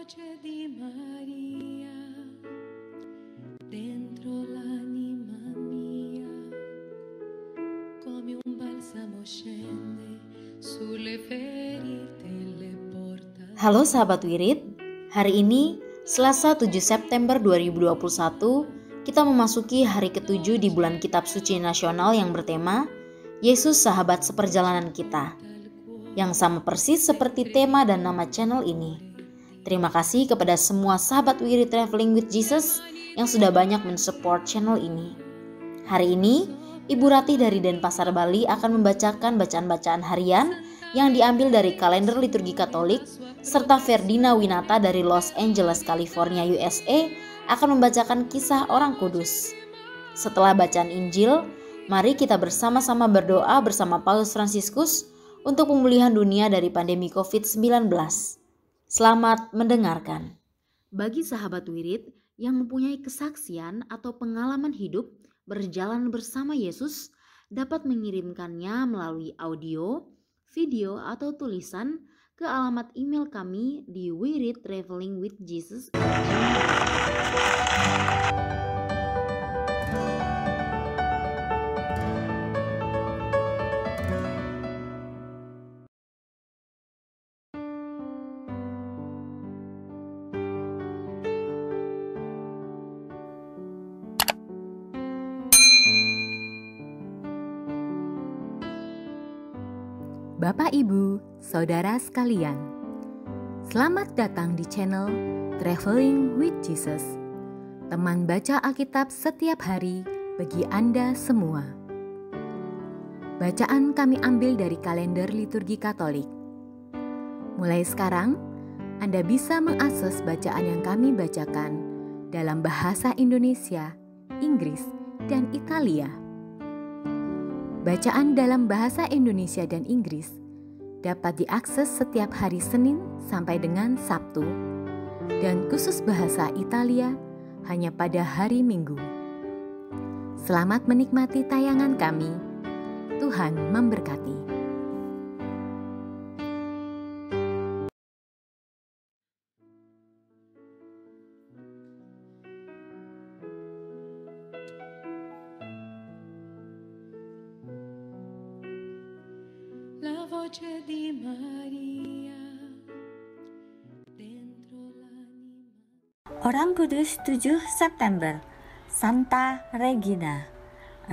voce di Maria dentro l'anima mia, come un balsamo scende sulle ferite le porta. Halo sahabat Wirid, hari ini Selasa 7 September 2021 kita memasuki hari ke-7 di bulan Kitab Suci Nasional yang bertema Yesus Sahabat Seperjalanan Kita, yang sama persis seperti tema dan nama channel ini. Terima kasih kepada semua sahabat Wirid Traveling with Jesus yang sudah banyak mensupport channel ini. Hari ini, Ibu Ratih dari Denpasar, Bali akan membacakan bacaan-bacaan harian yang diambil dari kalender liturgi Katolik, serta Ferdina Winata dari Los Angeles, California, USA akan membacakan kisah orang kudus. Setelah bacaan Injil, mari kita bersama-sama berdoa bersama Paus Fransiskus untuk pemulihan dunia dari pandemi COVID-19. Selamat mendengarkan. Bagi sahabat Wirid yang mempunyai kesaksian atau pengalaman hidup berjalan bersama Yesus, dapat mengirimkannya melalui audio, video, atau tulisan ke alamat email kami di wiridtravelingwithjesus. Bapak, Ibu, Saudara sekalian, selamat datang di channel Traveling with Jesus, teman baca Alkitab setiap hari bagi Anda semua. Bacaan kami ambil dari kalender liturgi Katolik. Mulai sekarang, Anda bisa mengakses bacaan yang kami bacakan dalam bahasa Indonesia, Inggris, dan Italia. Bacaan dalam bahasa Indonesia dan Inggris dapat diakses setiap hari Senin sampai dengan Sabtu, dan khusus bahasa Italia hanya pada hari Minggu. Selamat menikmati tayangan kami. Tuhan memberkati. La voce di Maria dentro l'anima. Orang Kudus 7 September, Santa Regina,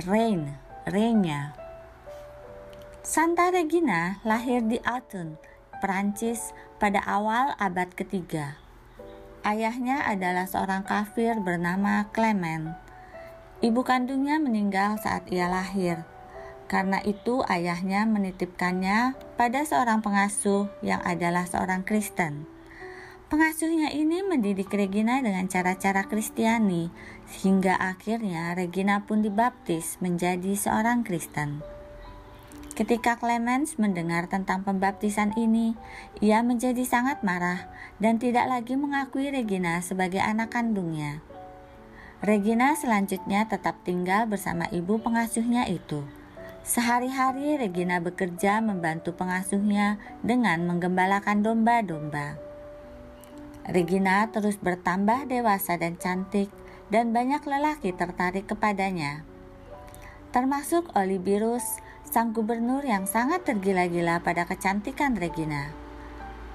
Reina. Santa Regina lahir di Athens, Prancis pada awal abad ketiga. Ayahnya adalah seorang kafir bernama Clement. Ibu kandungnya meninggal saat ia lahir. Karena itu ayahnya menitipkannya pada seorang pengasuh yang adalah seorang Kristen. Pengasuhnya ini mendidik Regina dengan cara-cara Kristiani, sehingga akhirnya Regina pun dibaptis menjadi seorang Kristen. Ketika Clemens mendengar tentang pembaptisan ini, ia menjadi sangat marah dan tidak lagi mengakui Regina sebagai anak kandungnya. Regina selanjutnya tetap tinggal bersama ibu pengasuhnya itu. Sehari-hari Regina bekerja membantu pengasuhnya dengan menggembalakan domba-domba. Regina terus bertambah dewasa dan cantik, dan banyak lelaki tertarik kepadanya, termasuk Olibirus, sang gubernur yang sangat tergila-gila pada kecantikan Regina.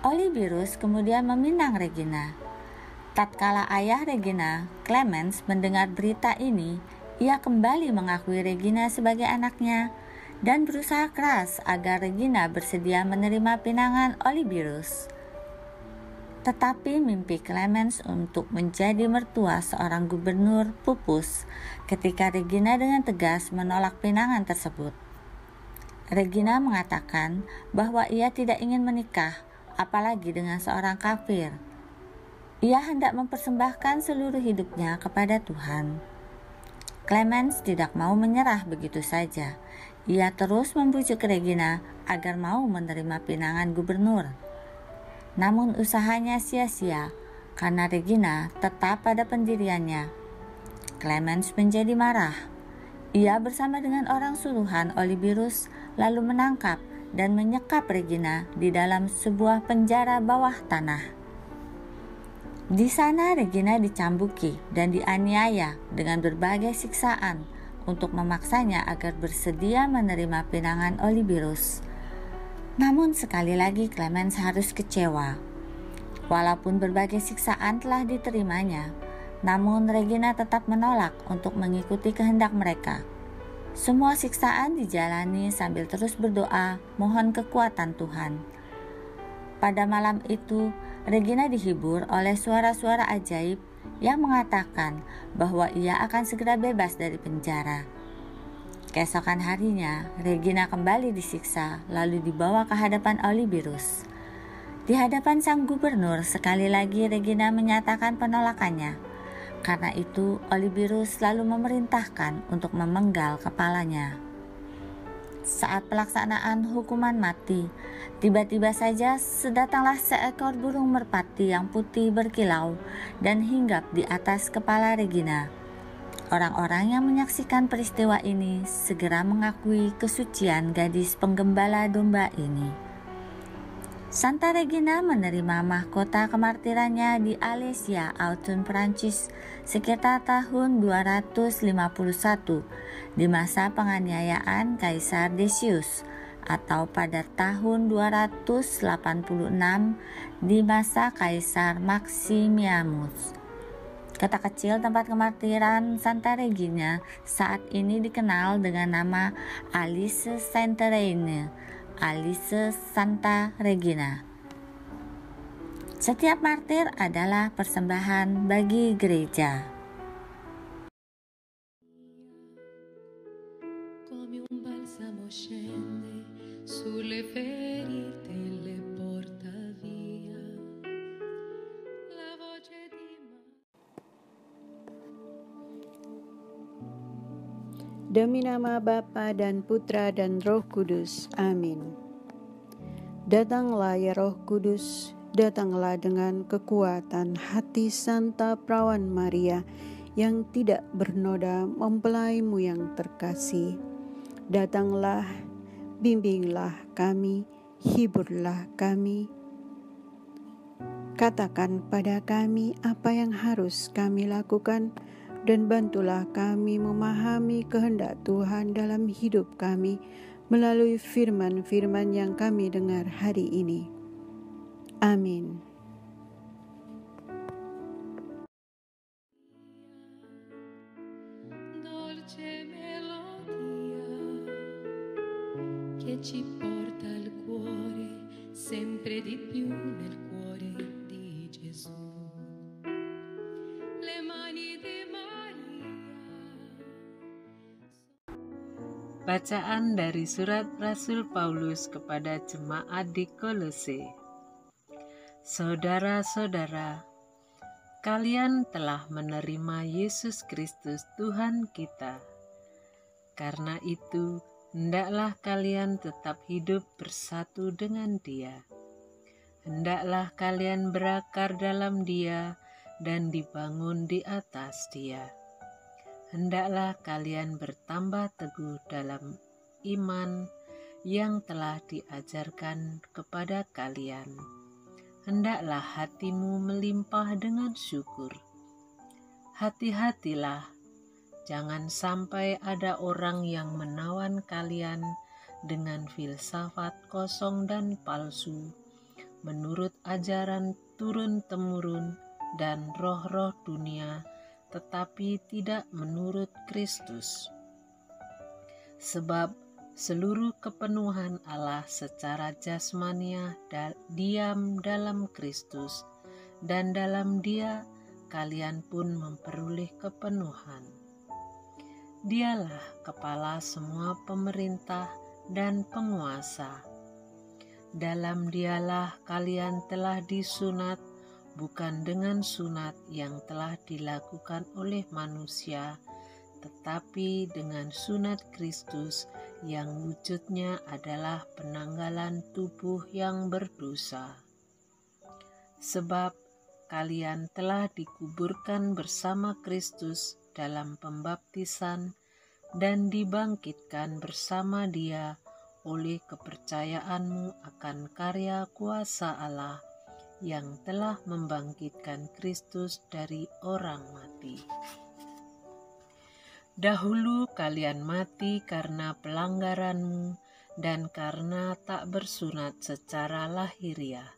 Olibirus kemudian meminang Regina. Tatkala ayah Regina, Clemens, mendengar berita ini, ia kembali mengakui Regina sebagai anaknya dan berusaha keras agar Regina bersedia menerima pinangan Olibirus. Tetapi mimpi Clemens untuk menjadi mertua seorang gubernur pupus ketika Regina dengan tegas menolak pinangan tersebut. Regina mengatakan bahwa ia tidak ingin menikah, apalagi dengan seorang kafir. Ia hendak mempersembahkan seluruh hidupnya kepada Tuhan. Clemens tidak mau menyerah begitu saja. Ia terus membujuk Regina agar mau menerima pinangan gubernur. Namun usahanya sia-sia karena Regina tetap pada pendiriannya. Clemens menjadi marah. Ia bersama dengan orang suruhan Olibirus lalu menangkap dan menyekap Regina di dalam sebuah penjara bawah tanah. Di sana Regina dicambuki dan dianiaya dengan berbagai siksaan untuk memaksanya agar bersedia menerima pinangan Olibirus. Namun sekali lagi Clemens harus kecewa. Walaupun berbagai siksaan telah diterimanya, namun Regina tetap menolak untuk mengikuti kehendak mereka. Semua siksaan dijalani sambil terus berdoa mohon kekuatan Tuhan. Pada malam itu, Regina dihibur oleh suara-suara ajaib yang mengatakan bahwa ia akan segera bebas dari penjara. Keesokan harinya, Regina kembali disiksa lalu dibawa ke hadapan Olibirus. Di hadapan sang gubernur, sekali lagi Regina menyatakan penolakannya. Karena itu, Olibirus lalu memerintahkan untuk memenggal kepalanya. Saat pelaksanaan hukuman mati, tiba-tiba saja sedatanglah seekor burung merpati yang putih berkilau dan hinggap di atas kepala Regina. Orang-orang yang menyaksikan peristiwa ini segera mengakui kesucian gadis penggembala domba ini. Santa Regina menerima mahkota kemartirannya di Alesia, Autun, Prancis sekitar tahun 251 di masa penganiayaan Kaisar Decius, atau pada tahun 286 di masa Kaisar Maximianus. Kota kecil tempat kemartiran Santa Regina saat ini dikenal dengan nama Alice Sainte Reine, Alice Santa Regina. Setiap martir adalah persembahan bagi gereja. Come un balsamo scende sulle ferite e le porta via. La voce di Demi nama Bapa dan Putra dan Roh Kudus. Amin. Datanglah ya Roh Kudus, datanglah dengan kekuatan hati Santa Perawan Maria yang tidak bernoda mempelaimu yang terkasih. Datanglah, bimbinglah kami, hiburlah kami. Katakan pada kami apa yang harus kami lakukan, dan bantulah kami memahami kehendak Tuhan dalam hidup kami melalui firman-firman yang kami dengar hari ini. Amin. dolce melodia che ci porta al cuore sempre di più nel cuore di Gesù. Le mani di Maria. Bacaan dari surat Rasul Paulus kepada jemaat di Kolose. Saudara-saudara, kalian telah menerima Yesus Kristus Tuhan kita. Karena itu, hendaklah kalian tetap hidup bersatu dengan Dia. Hendaklah kalian berakar dalam Dia dan dibangun di atas Dia. Hendaklah kalian bertambah teguh dalam iman yang telah diajarkan kepada kalian. Hendaklah hatimu melimpah dengan syukur. Hati-hatilah, jangan sampai ada orang yang menawan kalian dengan filsafat kosong dan palsu, menurut ajaran turun-temurun dan roh-roh dunia, tetapi tidak menurut Kristus. Sebab seluruh kepenuhan Allah secara jasmaniah diam dalam Kristus, dan dalam Dia kalian pun memperoleh kepenuhan. Dialah kepala semua pemerintah dan penguasa. Dalam Dialah kalian telah disunat, bukan dengan sunat yang telah dilakukan oleh manusia, tetapi dengan sunat Kristus yang wujudnya adalah penanggalan tubuh yang berdosa. Sebab kalian telah dikuburkan bersama Kristus dalam pembaptisan dan dibangkitkan bersama Dia oleh kepercayaanmu akan karya kuasa Allah yang telah membangkitkan Kristus dari orang mati. Dahulu kalian mati karena pelanggaranmu dan karena tak bersunat secara lahiriah.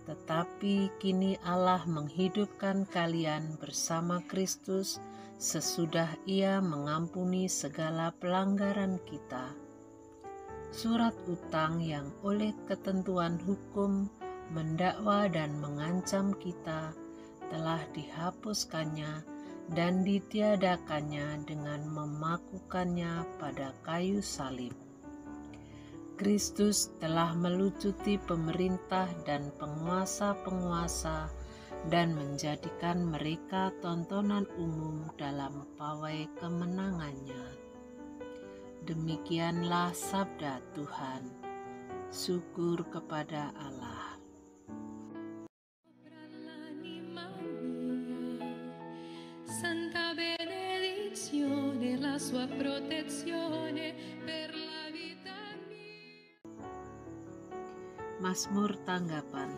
Tetapi kini Allah menghidupkan kalian bersama Kristus sesudah Ia mengampuni segala pelanggaran kita. Surat utang yang oleh ketentuan hukum mendakwa dan mengancam kita telah dihapuskannya dan ditiadakannya dengan memakukannya pada kayu salib. Kristus telah melucuti pemerintah dan penguasa-penguasa dan menjadikan mereka tontonan umum dalam pawai kemenangannya. Demikianlah sabda Tuhan. Syukur kepada Allah. Santa benedizione, la sua protezione per la vita mia. Mazmur tanggapan.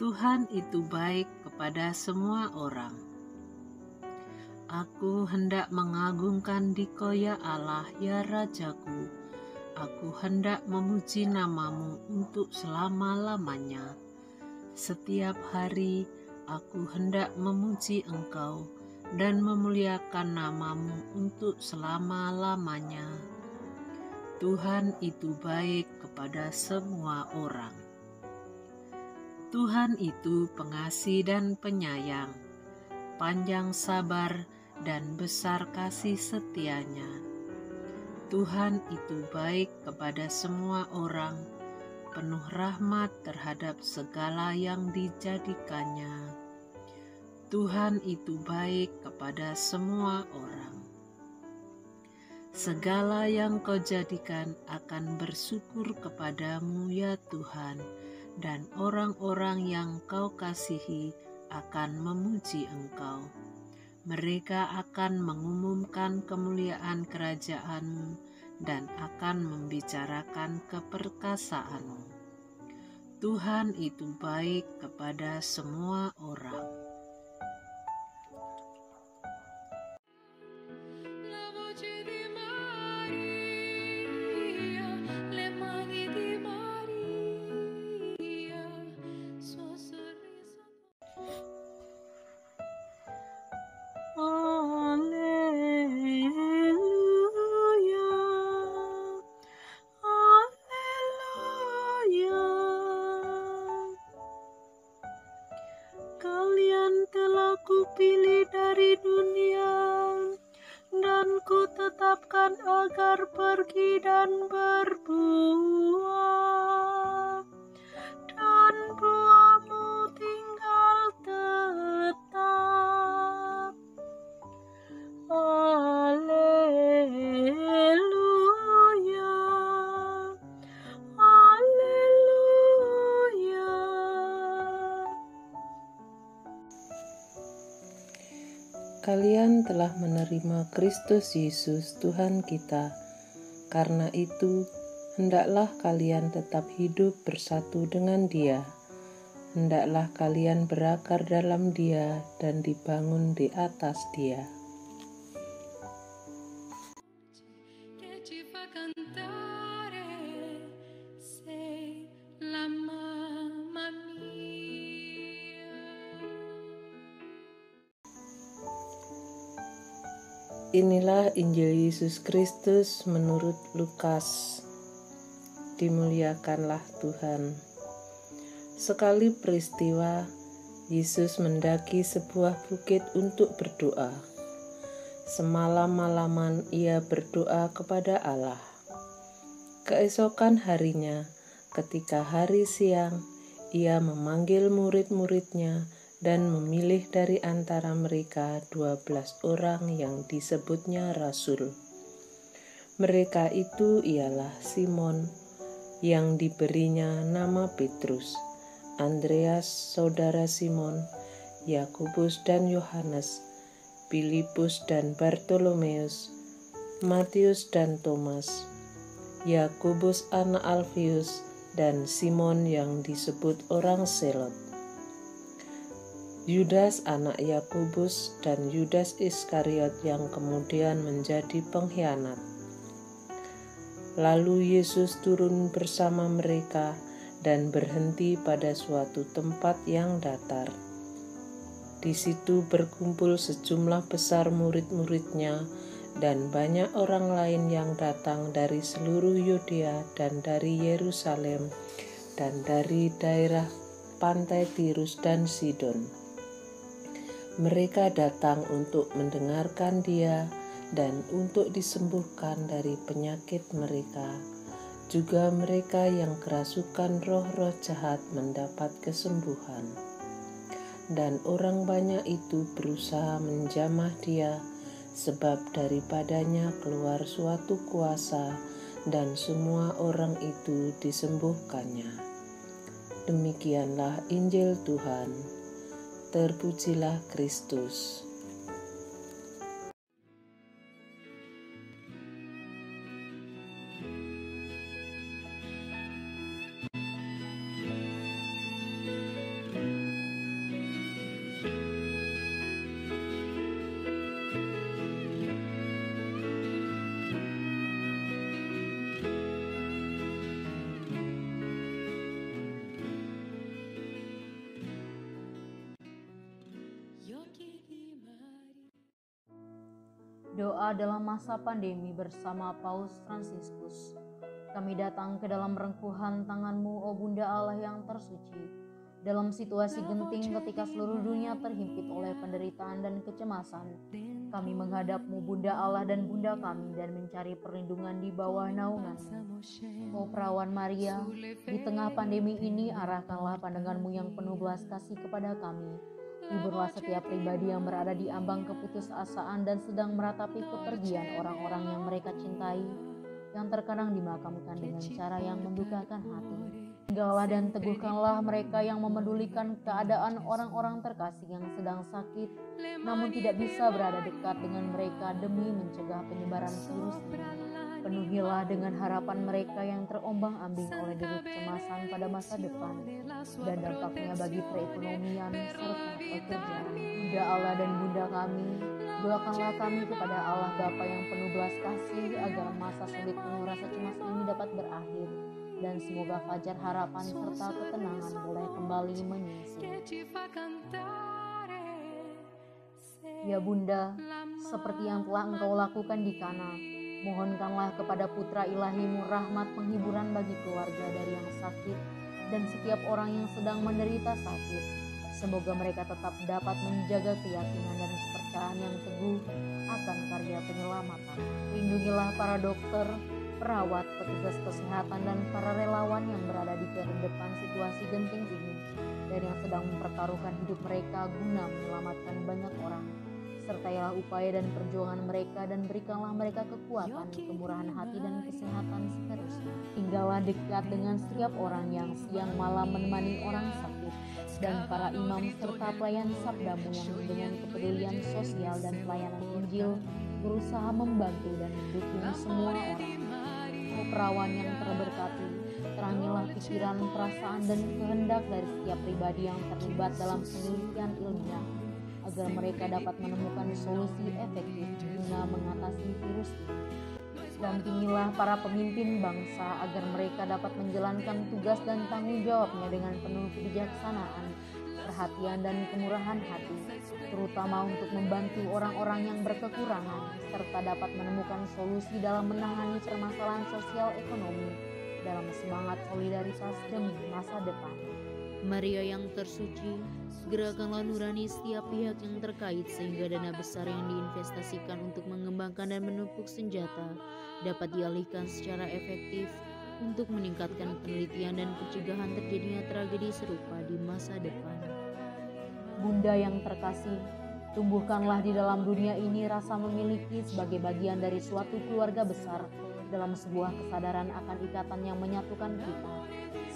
Tuhan itu baik kepada semua orang. Aku hendak mengagungkan Dikau ya Allah, ya Rajaku. Aku hendak memuji namamu untuk selama-lamanya. Setiap hari aku hendak memuji Engkau dan memuliakan namamu untuk selama-lamanya. Tuhan itu baik kepada semua orang. Tuhan itu pengasih dan penyayang, panjang sabar dan besar kasih setianya. Tuhan itu baik kepada semua orang, penuh rahmat terhadap segala yang dijadikannya. Tuhan itu baik kepada semua orang. Segala yang Kau jadikan akan bersyukur kepadamu ya Tuhan, dan orang-orang yang Kau kasihi akan memuji Engkau. Mereka akan mengumumkan kemuliaan kerajaan-Mu dan akan membicarakan keperkasaanmu. Tuhan itu baik kepada semua orang. La voce di Maria, le mani di Maria, suo sorriso. Kupilih dari dunia dan kutetapkan agar pergi dan berbuah, dan buahmu tinggal tetap. Haleluya, haleluya. Kalian telah menerima Kristus Yesus Tuhan kita. Karena itu, hendaklah kalian tetap hidup bersatu dengan Dia. Hendaklah kalian berakar dalam Dia dan dibangun di atas Dia. Che ci fa cantare, sei la mamma mia. Inilah Injil Yesus Kristus menurut Lukas. Dimuliakanlah Tuhan. Sekali peristiwa, Yesus mendaki sebuah bukit untuk berdoa. Semalam-malaman ia berdoa kepada Allah. Keesokan harinya, ketika hari siang, ia memanggil murid-muridnya dan memilih dari antara mereka 12 orang yang disebutnya rasul. Mereka itu ialah Simon, yang diberinya nama Petrus, Andreas saudara Simon, Yakobus dan Yohanes, Filipus dan Bartolomeus, Matius dan Thomas, Yakobus anak Alfius, dan Simon yang disebut orang Selot, Yudas anak Yakobus, dan Yudas Iskariot yang kemudian menjadi pengkhianat. Lalu Yesus turun bersama mereka dan berhenti pada suatu tempat yang datar. Di situ berkumpul sejumlah besar murid-muridnya dan banyak orang lain yang datang dari seluruh Yudea dan dari Yerusalem dan dari daerah pantai Tirus dan Sidon. Mereka datang untuk mendengarkan Dia dan untuk disembuhkan dari penyakit mereka. Juga mereka yang kerasukan roh-roh jahat mendapat kesembuhan. Dan orang banyak itu berusaha menjamah Dia, sebab daripadanya keluar suatu kuasa, dan semua orang itu disembuhkannya. Demikianlah Injil Tuhan. Terpujilah Kristus. Doa dalam masa pandemi bersama Paus Fransiskus. Kami datang ke dalam rengkuhan tangan-Mu, O Bunda Allah yang tersuci. Dalam situasi genting ketika seluruh dunia terhimpit oleh penderitaan dan kecemasan, kami menghadap-Mu, Bunda Allah dan Bunda kami, dan mencari perlindungan di bawah naungan-Mu. O Perawan Maria, di tengah pandemi ini arahkanlah pandangan-Mu yang penuh belas kasih kepada kami. Hiburlah setiap pribadi yang berada di ambang keputusasaan dan sedang meratapi kepergian orang-orang yang mereka cintai, yang terkadang dimakamkan dengan cara yang mendukakan hati. Tinggallah dan teguhkanlah mereka yang memedulikan keadaan orang-orang terkasih yang sedang sakit, namun tidak bisa berada dekat dengan mereka demi mencegah penyebaran virus ini. Penuhilah dengan harapan mereka yang terombang-ambing oleh deru kecemasan pada masa depan dan dampaknya bagi perekonomian serta pekerjaan. Bunda Allah dan Bunda kami, doakanlah kami kepada Allah Bapa yang penuh belas kasih agar masa sulit penuh rasa cemas ini dapat berakhir dan semoga fajar harapan serta ketenangan boleh kembali menyisi. Ya Bunda, seperti yang telah Engkau lakukan di Kana, mohonkanlah kepada Putra Ilahi-Mu rahmat penghiburan bagi keluarga dari yang sakit dan setiap orang yang sedang menderita sakit. Semoga mereka tetap dapat menjaga keyakinan dan kepercayaan yang teguh akan karya penyelamatan. Lindungilah para dokter, perawat, petugas kesehatan, dan para relawan yang berada di terdepan situasi genting ini dan yang sedang mempertaruhkan hidup mereka guna menyelamatkan banyak orang. Sertailah upaya dan perjuangan mereka dan berikanlah mereka kekuatan, kemurahan hati, dan kesehatan seterusnya. Tinggallah dekat dengan setiap orang yang siang malam menemani orang sakit dan para imam serta pelayan sabda-Mu yang dengan kepedulian sosial dan pelayanan Injil berusaha membantu dan mendukung semua orang. O Perawan yang terberkati, terangilah pikiran, perasaan, dan kehendak dari setiap pribadi yang terlibat dalam penelitian ilmiah agar mereka dapat menemukan solusi efektif guna mengatasi virus ini. Dampingilah para pemimpin bangsa agar mereka dapat menjalankan tugas dan tanggung jawabnya dengan penuh kebijaksanaan, perhatian, dan kemurahan hati, terutama untuk membantu orang-orang yang berkekurangan, serta dapat menemukan solusi dalam menangani permasalahan sosial ekonomi dalam semangat solidaritas demi masa depan. Maria yang tersuci, gerakanlah nurani setiap pihak yang terkait sehingga dana besar yang diinvestasikan untuk mengembangkan dan menumpuk senjata dapat dialihkan secara efektif untuk meningkatkan penelitian dan pencegahan terjadinya tragedi serupa di masa depan. Bunda yang terkasih, tumbuhkanlah di dalam dunia ini rasa memiliki sebagai bagian dari suatu keluarga besar dalam sebuah kesadaran akan ikatan yang menyatukan kita,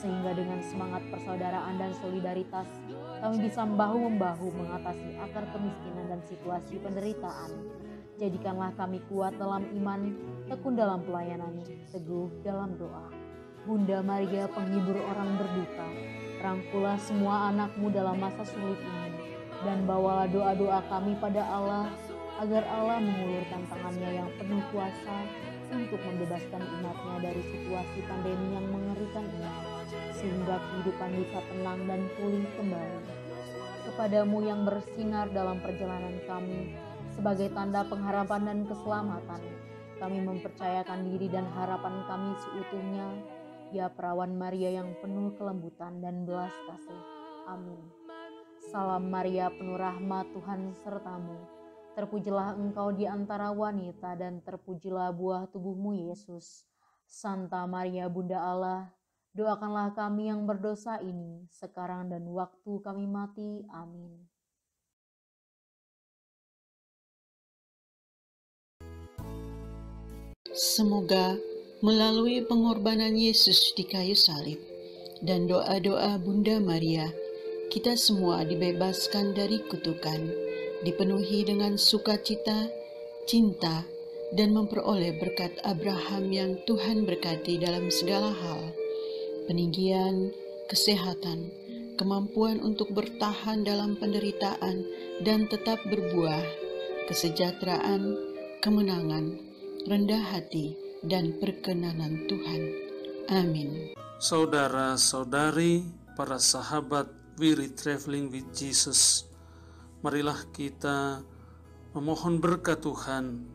sehingga dengan semangat persaudaraan dan solidaritas kami bisa bahu-membahu mengatasi akar kemiskinan dan situasi penderitaan. Jadikanlah kami kuat dalam iman, tekun dalam pelayanan, teguh dalam doa. Bunda Maria penghibur orang berduka, rangkulah semua anakmu dalam masa sulit ini, dan bawalah doa-doa kami pada Allah, agar Allah mengulurkan tangannya yang penuh kuasa untuk membebaskan umatnya dari situasi pandemi yang mengerikan ini, sehingga kehidupan bisa tenang dan pulih kembali. Kepadamu yang bersinar dalam perjalanan kami, sebagai tanda pengharapan dan keselamatan, kami mempercayakan diri dan harapan kami seutuhnya, ya perawan Maria yang penuh kelembutan dan belas kasih. Amin. Salam Maria, penuh rahmat, Tuhan sertamu. Terpujilah engkau di antara wanita, dan terpujilah buah tubuhmu, Yesus. Santa Maria, Bunda Allah, doakanlah kami yang berdosa ini, sekarang dan waktu kami mati. Amin. Semoga melalui pengorbanan Yesus di kayu salib dan doa-doa Bunda Maria, kita semua dibebaskan dari kutukan, dipenuhi dengan sukacita, cinta, dan memperoleh berkat Abraham yang Tuhan berkati dalam segala hal, peninggian, kesehatan, kemampuan untuk bertahan dalam penderitaan dan tetap berbuah, kesejahteraan, kemenangan, rendah hati, dan perkenanan Tuhan. Amin. Saudara-saudari, para sahabat We Read Traveling with Jesus, marilah kita memohon berkat Tuhan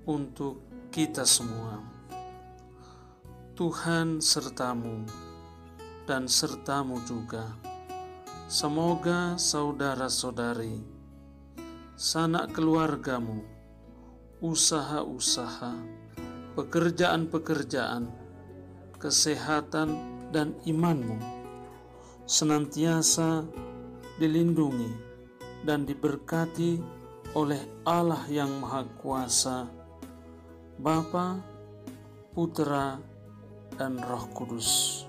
untuk kita semua. Tuhan sertamu dan sertamu juga. Semoga saudara-saudari, sanak keluargamu, usaha-usaha, pekerjaan-pekerjaan, kesehatan, dan imanmu senantiasa dilindungi dan diberkati oleh Allah yang Maha Kuasa, Bapa, Putra, dan Roh Kudus.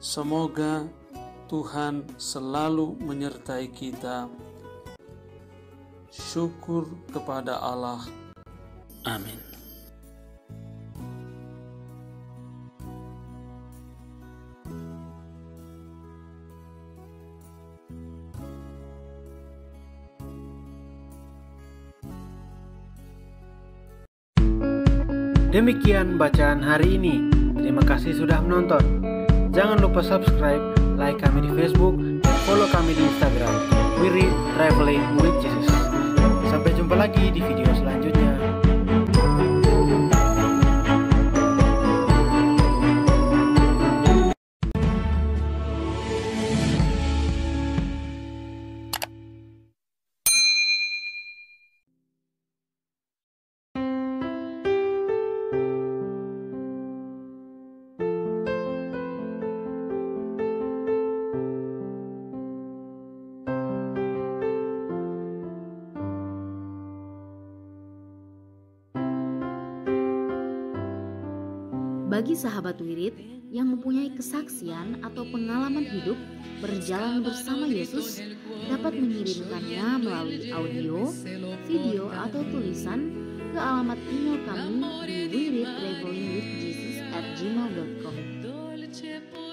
Semoga Tuhan selalu menyertai kita. Syukur kepada Allah. Amin. Demikian bacaan hari ini. Terima kasih sudah menonton. Jangan lupa subscribe, like kami di Facebook, dan follow kami di Instagram. We Read Traveling with Jesus. Sampai jumpa lagi di video selanjutnya. Bagi sahabat wirid yang mempunyai kesaksian atau pengalaman hidup berjalan bersama Yesus, dapat mengirimkannya melalui audio, video, atau tulisan ke alamat email kami di wiridtravelingwithjesus@gmail.com.